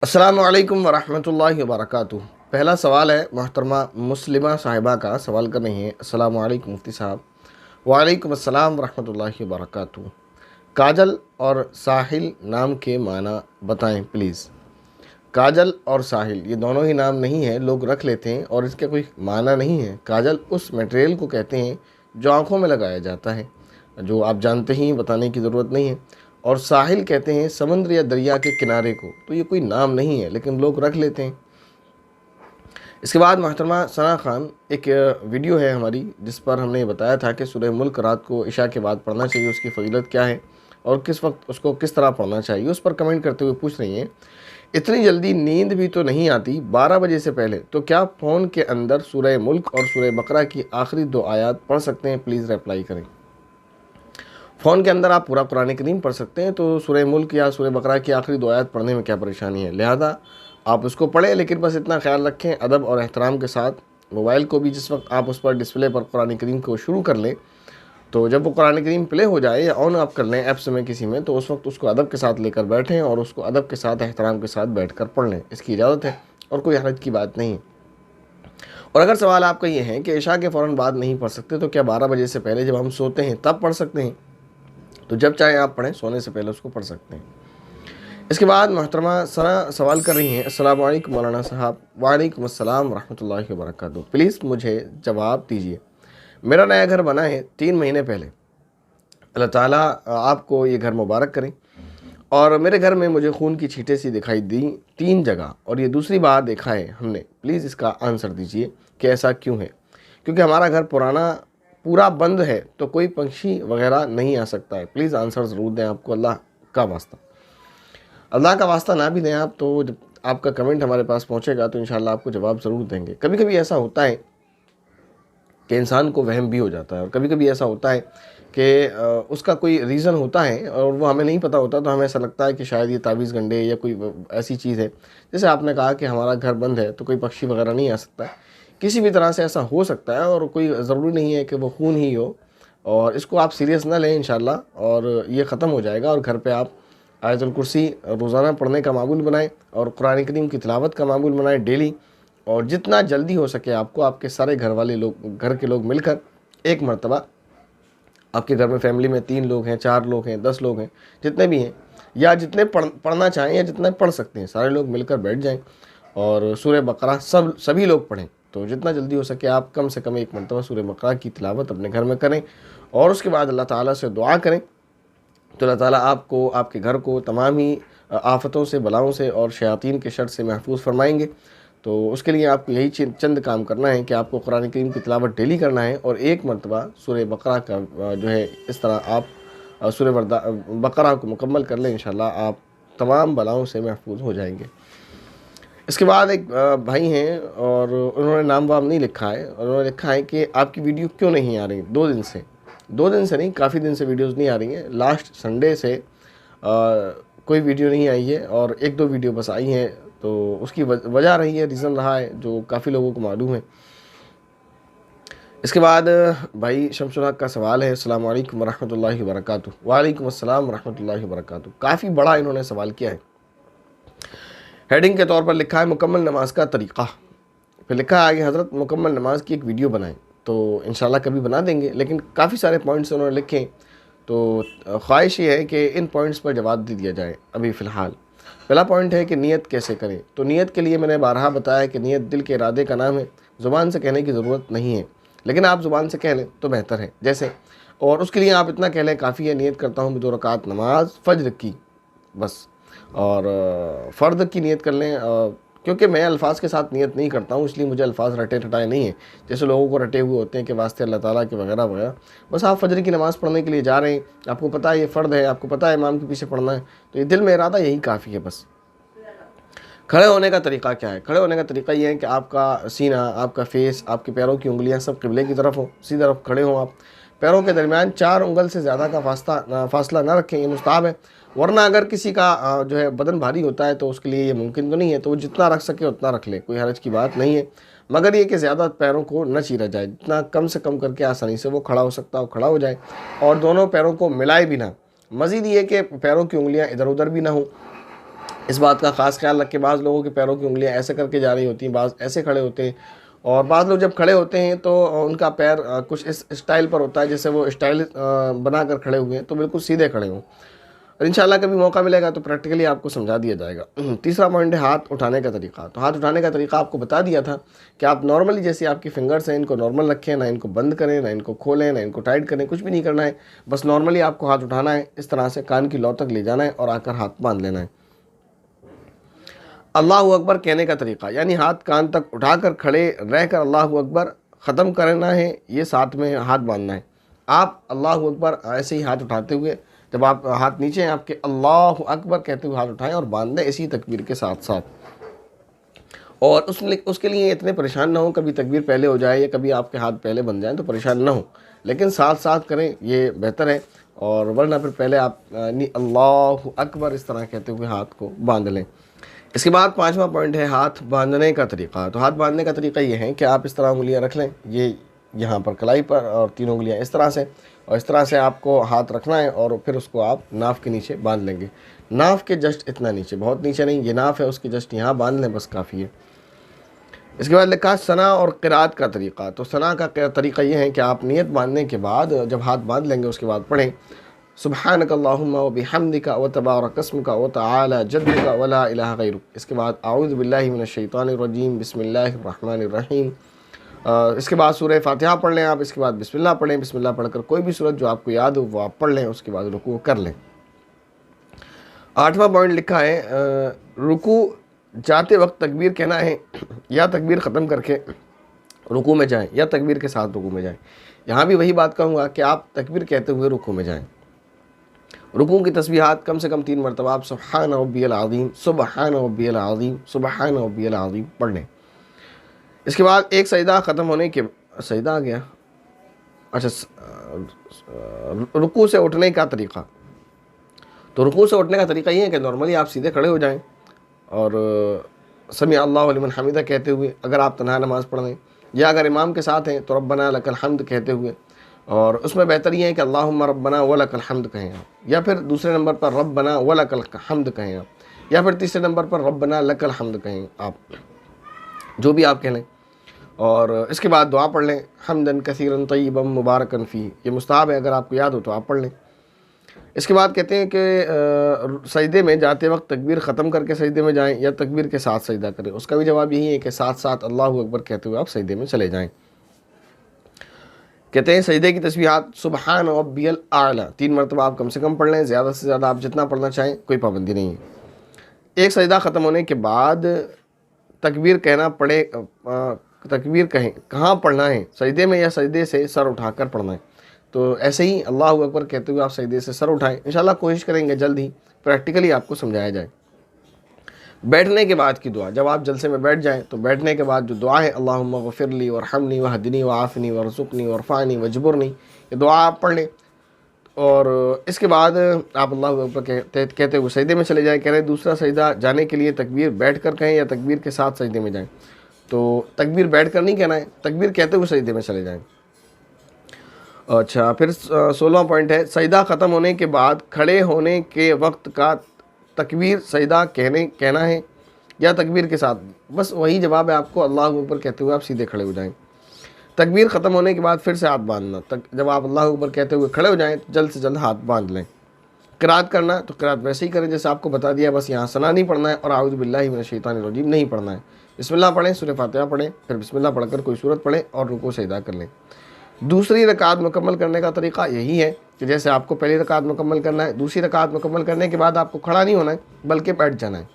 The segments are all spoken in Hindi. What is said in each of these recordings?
अस्सलामु अलैकुम वरहमतुल्लाहि वबरकातुहू। पहला सवाल है मोहतरमा मुस्लिमा साहिबा का, सवाल कर रही हैं। अस्सलामु अलैकुम मुफ्ती साहब। वालेकुम अस्सलाम वरहमतुल्लाहि वबरकातुहू। काजल और साहिल नाम के माना बताएं प्लीज़। काजल और साहिल ये दोनों ही नाम नहीं है, लोग रख लेते हैं और इसका कोई माना नहीं है। काजल उस मटेरियल को कहते हैं जो आँखों में लगाया जाता है, जो आप जानते ही, बताने की ज़रूरत नहीं है। और साहिल कहते हैं समुद्र या दरिया के किनारे को। तो ये कोई नाम नहीं है, लेकिन लोग रख लेते हैं। इसके बाद मोहतरमा सना खान, एक वीडियो है हमारी जिस पर हमने ये बताया था कि सूरह मुल्क रात को इशा के बाद पढ़ना चाहिए, उसकी फ़जीलत क्या है और किस वक्त उसको किस तरह पढ़ना चाहिए। उस पर कमेंट करते हुए पूछ रही हैं, इतनी जल्दी नींद भी तो नहीं आती 12 बजे से पहले, तो क्या फ़ोन के अंदर सूरह मुल्क और सूरह बकरा की आखिरी 2 आयत पढ़ सकते हैं? प्लीज़ रिप्लाई करें। फ़ोन के अंदर आप पूरा कुरान करीम पढ़ सकते हैं, तो सूरह मुल्क या सूरह बकरा की आखिरी 2 आयत पढ़ने में क्या परेशानी है? लिहाजा आप उसको पढ़ें, लेकिन बस इतना ख्याल रखें अदब और एहतराम के साथ। मोबाइल को भी जिस वक्त आप उस पर डिस्प्ले पर कुरान करीम को शुरू कर लें, तो जब वो कुरान करीम प्ले हो जाए या ऑन आप कर लें ऐप्स में किसी में, तो उस वक्त उसको अदब के साथ लेकर बैठें और उसको अदब के साथ, एहतराम के साथ बैठ कर पढ़ लें। इसकी इजाज़त है और कोई हरज की बात नहीं है। और अगर सवाल आपका ये है कि इशा के फ़ौरन बाद नहीं पढ़ सकते, तो क्या 12 बजे से पहले जब हम सोते हैं तब पढ़ सकते हैं? तो जब चाहे आप पढ़ें, सोने से पहले उसको पढ़ सकते हैं। इसके बाद मोहतरमा सना सवाल कर रही हैं, अस्सलाम वालेकुम मौलाना साहब। वालेकुम अस्सलाम रहमतुल्लाहि व बरकातहू। प्लीज़ मुझे जवाब दीजिए। मेरा नया घर बना है 3 महीने पहले। अल्लाह ताला आपको ये घर मुबारक करें। और मेरे घर में मुझे खून की छींटें सी दिखाई दी 3 जगह, और ये दूसरी बार देखा है हमने। प्लीज़ इसका आंसर दीजिए कि ऐसा क्यों है? क्योंकि हमारा घर पुराना पूरा बंद है, तो कोई पंछी वगैरह नहीं आ सकता है। प्लीज़ आंसर ज़रूर दें, आपको अल्लाह का वास्ता। अल्लाह का वास्ता ना भी दें आप, तो जब आपका कमेंट हमारे पास पहुँचेगा तो इंशाल्लाह आपको जवाब ज़रूर देंगे। कभी कभी ऐसा होता है कि इंसान को वहम भी हो जाता है, और कभी कभी ऐसा होता है कि उसका कोई रीज़न होता है और वो हमें नहीं पता होता, तो हमें ऐसा लगता है कि शायद ये तावीज़ गंडे या कोई ऐसी चीज़ है। जैसे आपने कहा कि हमारा घर बंद है तो कोई पक्षी वगैरह नहीं आ सकता है। किसी भी तरह से ऐसा हो सकता है, और कोई ज़रूरी नहीं है कि वो खून ही हो। और इसको आप सीरियस ना लें इंशाल्लाह, और ये ख़त्म हो जाएगा। और घर पे आप आयतुल कुर्सी रोज़ाना पढ़ने का मामूल बनाएं और कुरान करीम की तिलावत का मामूल बनाएं डेली। और जितना जल्दी हो सके आपको, आपके सारे घर वाले लोग, घर के लोग मिलकर एक मरतबा, आपके घर में फैमिली में 3 लोग हैं, 4 लोग हैं, 10 लोग हैं, जितने भी हैं, या जितने पढ़ना चाहें या जितने पढ़ सकते हैं, सारे लोग मिलकर बैठ जाएं और सूरह बकरा सभी लोग पढ़ें। तो जितना जल्दी हो सके आप कम से कम एक मरतबा सूरह बकरा की तिलावत अपने घर में करें, और उसके बाद अल्लाह ताला से दुआ करें, तो अल्लाह ताला आपको, आपके घर को तमाम ही आफ़तों से, बलाओं से और शयातीन के शर से महफूज फरमाएंगे। तो उसके लिए आपको यही चंद काम करना है कि आपको कुरान करीम की तिलावत डेली करना है, और एक मरतबा सूरह बकरा का जो है, इस तरह आप सूरह बकरा को मुकम्मल कर लें, इंशाल्लाह आप तमाम बलाओं से महफूज हो जाएंगे। इसके बाद एक भाई हैं, और उन्होंने नाम वाम नहीं लिखा है, और उन्होंने लिखा है कि आपकी वीडियो क्यों नहीं आ रही 2 दिन से। 2 दिन से नहीं, काफ़ी दिन से वीडियोज़ नहीं आ रही हैं। लास्ट संडे से कोई वीडियो नहीं आई है, और 1-2 वीडियो बस आई हैं। तो उसकी वजह रही है, रीज़न रहा है, जो काफ़ी लोगों को मालूम है। इसके बाद भाई शमसुल हक का सवाल है, अस्सलाम वालेकुम रहमतुल्लाहि व बरकातहू। वालेकुम अस्सलाम रहमतुल्लाहि व बरकातहू। काफ़ी बड़ा इन्होंने सवाल किया है। हेडिंग के तौर पर लिखा है मुकम्मल नमाज का तरीक़ा। फिर लिखा है आगे, हज़रत मुकम्मल नमाज की एक वीडियो बनाएं। तो इंशाल्लाह कभी बना देंगे, लेकिन काफ़ी सारे पॉइंट्स उन्होंने लिखे, तो ख्वाहिश ये है कि इन पॉइंट्स पर जवाब दे दिया जाए अभी फ़िलहाल। पहला पॉइंट है कि नियत कैसे करें। तो नियत के लिए मैंने बारहा बताया कि नियत दिल के इरादे का नाम है, ज़ुबान से कहने की ज़रूरत नहीं है, लेकिन आप ज़ुबान से कह लें तो बेहतर है। जैसे, और उसके लिए आप इतना कह लें काफ़ी है, नियत करता हूँ 2 रकात नमाज फ़ज्र की, बस। और फ़र्द की नियत कर लें, क्योंकि मैं अल्फाज के साथ नियत नहीं करता हूँ, इसलिए मुझे अल्फाज रटे रटाए नहीं हैं, जैसे लोगों को रटे हुए होते हैं कि वास्ते अल्लाह ताला के वगैरह वगैरह। बस आप फ़ज्र की नमाज़ पढ़ने के लिए जा रहे हैं, आपको पता है ये फ़र्द है, आपको पता है इमाम के पीछे पढ़ना है, तो ये दिल में इरादा, यही काफ़ी है बस। खड़े होने का तरीक़ा क्या है? खड़े होने का तरीक़ा ये है कि आपका सीना, आपका फेस, आपके पैरों की उंगलियां सब क़िबले की तरफ हो, सीधी तरफ खड़े हों आप। पैरों के दरमियान 4 उंगल से ज़्यादा का फासला ना रखें, ये मुस्ताहब है। वरना अगर किसी का जो है बदन भारी होता है तो उसके लिए ये मुमकिन तो नहीं है, तो वो जितना रख सके उतना रख ले, कोई हरज की बात नहीं है। मगर ये कि ज़्यादा पैरों को न चीरा जाए, जितना कम से कम करके आसानी से वो खड़ा हो सकता हो खड़ा हो जाए, और दोनों पैरों को मिलाए भी ना। मज़ीद ये कि पैरों की उंगलियाँ इधर उधर भी ना हो, इस बात का ख़ास ख्याल रखें। बाज़ लोगों के पैरों की उंगलियां ऐसे करके जा रही होती हैं, बाज़ ऐसे खड़े होते हैं, और बाज़ लोग जब खड़े होते हैं तो उनका पैर कुछ इस स्टाइल पर होता है जैसे वो स्टाइल बनाकर खड़े हुए हैं, तो बिल्कुल सीधे खड़े हों। और इंशाल्लाह कभी मौका मिलेगा तो प्रैक्टिकली आपको समझा दिया जाएगा। तीसरा पॉइंट है हाथ उठाने का तरीका। तो हाथ उठाने का तरीका आपको बता दिया था कि आप नॉर्मली जैसे आपकी फिंगर्स हैं इनको नॉर्मल रखें, ना इनको बंद करें, ना इनको खोलें, ना इनको टाइट करें, कुछ भी नहीं करना है। बस नॉर्मली आपको हाथ उठाना है, इस तरह से कान की लौ तक ले जाना है और आकर हाथ बांध लेना है। अल्लाहू अकबर कहने का तरीका, यानी हाथ कान तक उठाकर खड़े रहकर अल्लाहू अकबर ख़त्म करना है, ये साथ में हाथ बांधना है। आप अल्लाहू अकबर ऐसे ही हाथ उठाते हुए, जब आप हाथ नीचे हैं आपके, अल्लाहू अकबर कहते हुए हाथ उठाएं और बांध दें इसी तकबीर के साथ साथ। और उसके लिए इतने परेशान ना हो, कभी तकबीर पहले हो जाए या कभी आपके हाथ पहले बन जाएं तो परेशान ना हो, लेकिन साथ साथ करें ये बेहतर है। और वरना फिर पहले आप अल्लाहू अकबर इस तरह कहते हुए हाथ को बांध लें। इसके बाद पांचवा पॉइंट है हाथ बांधने का तरीका। तो हाथ बांधने का तरीका ये है कि आप इस तरह उंगलियां रख लें, ये यहाँ पर कलाई पर, और तीनों उंगलियां इस तरह से, और इस तरह से आपको हाथ रखना है और फिर उसको आप नाफ के नीचे बांध लेंगे। नाफ के जस्ट इतना नीचे, बहुत नीचे नहीं, ये नाफ है उसकी जस्ट यहाँ बांध लें, बस काफ़ी है। इसके बाद लिखा सना और क़िरात का तरीका। तो सना का तरीका ये है कि आप नियत बांधने के बाद जब हाथ बांध लेंगे उसके बाद पढ़ें सुब्हानक अल्लाहुम्मा व बिहम्दिका व तबारक अस्मुका व तआला जद्दुका व ला इलाहा गैरुक। इसके बाद आऊज़ु बिल्लाहि मिनश शैतानिर रजीम बिस्मिल्लाहिर रहमानिर रहीम। इसके बाद सूरह फातिहा पढ़ लें आप। इसके बाद बिस्मिल्लाह पढ़ें, बिस्मिल्लाह पढ़कर कोई भी सूरत जो आपको याद हो वो आप पढ़ लें, उसके बाद रुकू कर लें। आठवां पॉइंट लिखा है रुकू जाते वक्त तकबीर कहना है, या तकबीर ख़त्म करके रुकू में जाएं, या तकबीर के साथ रुकू में जाएं। यहाँ भी वही बात कहूँगा कि आप तकबीर कहते हुए रुकू में जाएं। रुकू की तस्बीहात कम से कम 3 मरतबा आप सुब्हान रब्बियल अज़ीम, सुब्हान रब्बियल अज़ीम, सुब्हान रब्बियल अज़ीम पढ़ लें। इसके बाद एक सजदा ख़त्म होने के, सजदा आ गया, अच्छा, रुकू से उठने का तरीका। तो रुकू से उठने का तरीका ये है कि नॉर्मली आप सीधे खड़े हो जाएं और समी अल्लाहु लिमन हमीदा कहते हुए, अगर आप तन्हा नमाज़ पढ़ रहे, या अगर इमाम के साथ हैं तो रब्बना लकल हम्द कहते हुए, और उसमें बेहतर ये है कि अल्लाहुम्मा रब्बना व लकल हम्द कहें आप, या फिर दूसरे नंबर पर रब्बना व लकल हम्द कहें आप, या फिर तीसरे नंबर पर रब्बना लकल हम्द कहें आप, जो भी आप कह लें। और इसके बाद दुआ पढ़ लें हम्दन कसीरन तय्यबन मुबारकन फ़ी, ये मुस्ताहब है, अगर आपको याद हो तो आप पढ़ लें। इसके बाद कहते हैं कि सजदे में जाते वक्त तकबीर ख़त्म करके सजदे में जाएं या तकबीर के साथ सजदा करें। उसका भी जवाब यही है कि साथ साथ अल्लाहू अकबर कहते हुए आप सजदे में चले जाएं। कहते हैं सजदे की तस्बीहात सुब्हान रब्बियल आला 3 मरतबा आप कम से कम पढ़ लें, ज़्यादा से ज़्यादा आप जितना पढ़ना चाहें, कोई पाबंदी नहीं है। एक सजदा ख़त्म होने के बाद तकबीर कहना पड़े, तकबीर कहें कहाँ पढ़ना है, सजदे में या सजदे से सर उठाकर पढ़ना है। तो ऐसे ही अल्लाहू अकबर कहते हुए आप सजदे से सर उठाएं। इंशाल्लाह कोशिश करेंगे जल्द ही प्रैक्टिकली आपको समझाया जाए। बैठने के बाद की दुआ, जब आप जलसे में बैठ जाएं तो बैठने के बाद जो दुआ है अल्लाहुम्मा गफिरली वरहमनी वहदनी वआफ़नी वरज़ुक़नी वरफ़अनी वजबुरनी, ये दुआ आप पढ़ लें। और इसके बाद आप अल्लाहू अकबर कहते हुए सजदे में चले जाएं। कह रहे दूसरा सजदा जाने के लिए तकबीर बैठ कर कहें या तकबीर के साथ सजदे में जाएँ। तो तकबीर बैठ कर नहीं कहना है, तकबीर कहते हुए सजदे में चले जाएँ। अच्छा, फिर 16वां पॉइंट है सजदा ख़त्म होने के बाद खड़े होने के वक्त का तकबीर सजदा कहना है या तकबीर के साथ, बस वही जवाब है आपको, अल्लाहू अकबर कहते हुए आप सीधे खड़े हो जाएं। तकबीर ख़त्म होने के बाद फिर से हाथ बांधना, जब आप अल्लाहू अकबर कहते हुए खड़े हो जाएं तो जल्द से जल्द हाथ बांध लें। क़िरात करना तो क़िरात वैसे ही करें जैसे आपको बता दिया, बस यहाँ सना नहीं पढ़ना है और आऊज़ु बिल्लाहि मिनश शैतानिर रजीम नहीं पढ़ना है। बिस्मिल्लाह पढ़ें, सूरह फातिहा पढ़ें, फिर बिस्मिल्लाह पढ़कर कोई सूरत पढ़ें और रुकू सजदा कर लें। दूसरी रकात मुकम्मल करने का तरीका यही है कि जैसे आपको पहली रकात मुकम्मल करना है, दूसरी रकात मुकम्मल करने के बाद आपको खड़ा नहीं होना है बल्कि बैठ जाना है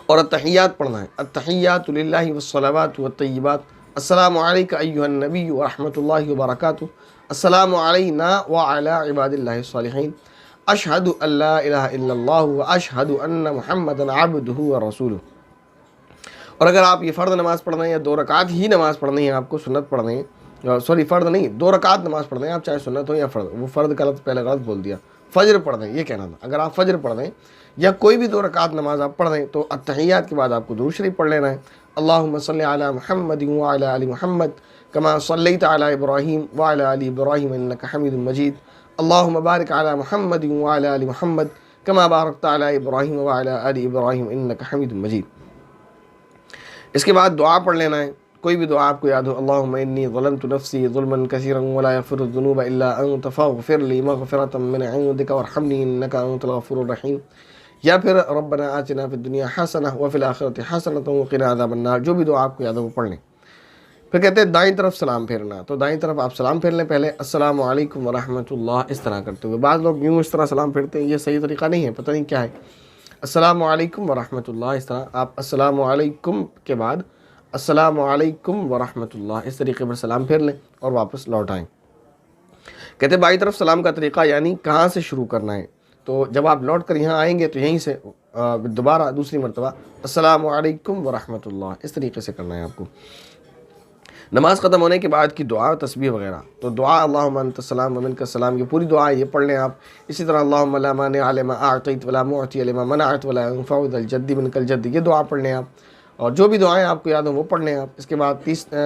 और अत्तहियात पढ़ना है। अत्तहियातु लिल्लाहि वस्सलावातु वत्तय्यिबात, अस्सलामु अलैका अय्युहन नबी व रहमतुल्लाहि व बरकातुहू, अस्सलामु अलैना व अला इबादिल्लाहिस सालिहीन, अशहदु अल्ला इलाहा इल्लल्लाह व अशहदु अन्ना मुहम्मदन अब्दुहु व रसूलुहू। और अगर आप ये फ़र्द नमाज़ पढ़ना है या 2 रकात ही नमाज़ पढ़नी है, आपको सुन्नत पढ़नी है, सॉरी फ़र्द नहीं, 2 रकात नमाज़ पढ़ दें आप, चाहे सुन्नत हो या फ़र्द, वो फ़र्द गलत, पहले गलत बोल दिया, फ़जर पढ़ दें ये कहना था। अगर आप फ़जर पढ़ दें या कोई भी 2 रकात नमाज आप पढ़ दें तो अत्तहियात के बाद आपको दुरूद शरीफ पढ़ लेना है। अल्लाहुम्मा सल्लि अला मुहम्मद व अला आलि मुहम्मद कमा सल्लैता अला इब्राहीम व अला आलि इब्राहीम इन्नका हमीदुम मजीद, अल्लाहुम्मा बारिक अला मुहम्मद व अला आलि मुहम्मद कमा बारकता अला इब्राहीम व अला आलि इब्राहीम इन्नका हमीदुम मजीद। इसके बाद दुआ पढ़ लेना है, कोई भी दुआ आपको याद हो। अल्लाहुम्मा इन्नी ज़लमतु नफ़्सी ज़ुल्मन कसीरन वला यग़फ़िरुज़्ज़ुनूब इल्ला अंत फ़ग़फ़िर ली मग़फ़िरतम मिन इंदिका वरहमनी इन्नका अंतल गफ़ूरुर रहीम। या फिर रब्बना आतिना फ़िद दुनिया हसनह व फ़िल आखिरति हसनतन व क़िना अज़ाबन्नार। जो भी दुआ आपको याद हो वो पढ़ लें। फिर कहते हैं दाईं तरफ सलाम फेरना, तो दाईं तरफ आप सलाम फेर लें पहले, अस्सलामु अलैकुम व रहमतुल्लाह इस तरह करते हुए। बाद लोग यूँ इस तरह सलाम फेरते हैं, ये सही तरीका नहीं है, पता नहीं क्या है। अस्सलामु अलैकुम व रहमतुल्लाह इस तरह आप अस्सलामु अलैकुम के बाद अस्सलामु अलैकुम व रहमतुल्लाह इस तरीके पर सलाम फेर लें और वापस लौट आएँ। कहते हैं बाईं तरफ सलाम का तरीका यानी कहाँ से शुरू करना है। तो जब आप लौट कर यहाँ आएंगे तो यहीं से दोबारा दूसरी मरतबा अस्सलामु अलैकुम व रहमतुल्लाह इस तरीके से करना है आपको। नमाज ख़त्म होने के बाद की दुआ तस्बीह वगैरह, तो दुआ अल्लाहुम्मा अंतस सलाम व मिनकस सलाम, ये पूरी दुआ ये पढ़ लें आप। इसी तरह अल्लाहुम्मा ला मानिअ लिमा अअतैत वला मुअति लिमा मनअत वला यनफ़उ ज़ल जद्दि मिनकल जद्द, ये दुआ पढ़ लें आप। और जो भी दुआएं आपको याद हो वो पढ़ लें आप। इसके बाद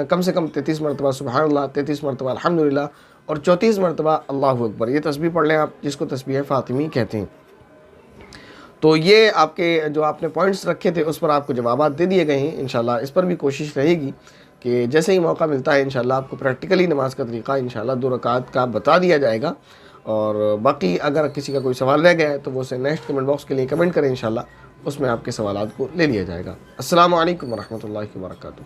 कम से कम 33 मरतबा सुबहानल्लाह, 33 मरतबा अल्हम्दुलिल्लाह और 34 मरतबा अल्लाहु अकबर, ये तस्बीह पढ़ लें आप, जिसको तस्बीह फ़ातिमी कहते हैं। तो ये आपके जो आपने पॉइंट्स रखे थे उस पर आपको जवाबात दे दिए गए हैं। इंशाल्लाह इस पर भी कोशिश रहेगी कि जैसे ही मौका मिलता है इंशाल्लाह आपको प्रैक्टिकली नमाज का तरीका इंशाल्लाह 2 रकात का बता दिया जाएगा। और बाकी अगर किसी का कोई सवाल रह गया है तो वो उसे नेक्स्ट कमेंट बॉक्स के लिए कमेंट करें, इंशाल्लाह उसमें आपके सवालात को ले लिया जाएगा। अस्सलामु अलैकुम व रहमतुल्लाहि व बरकातुहू।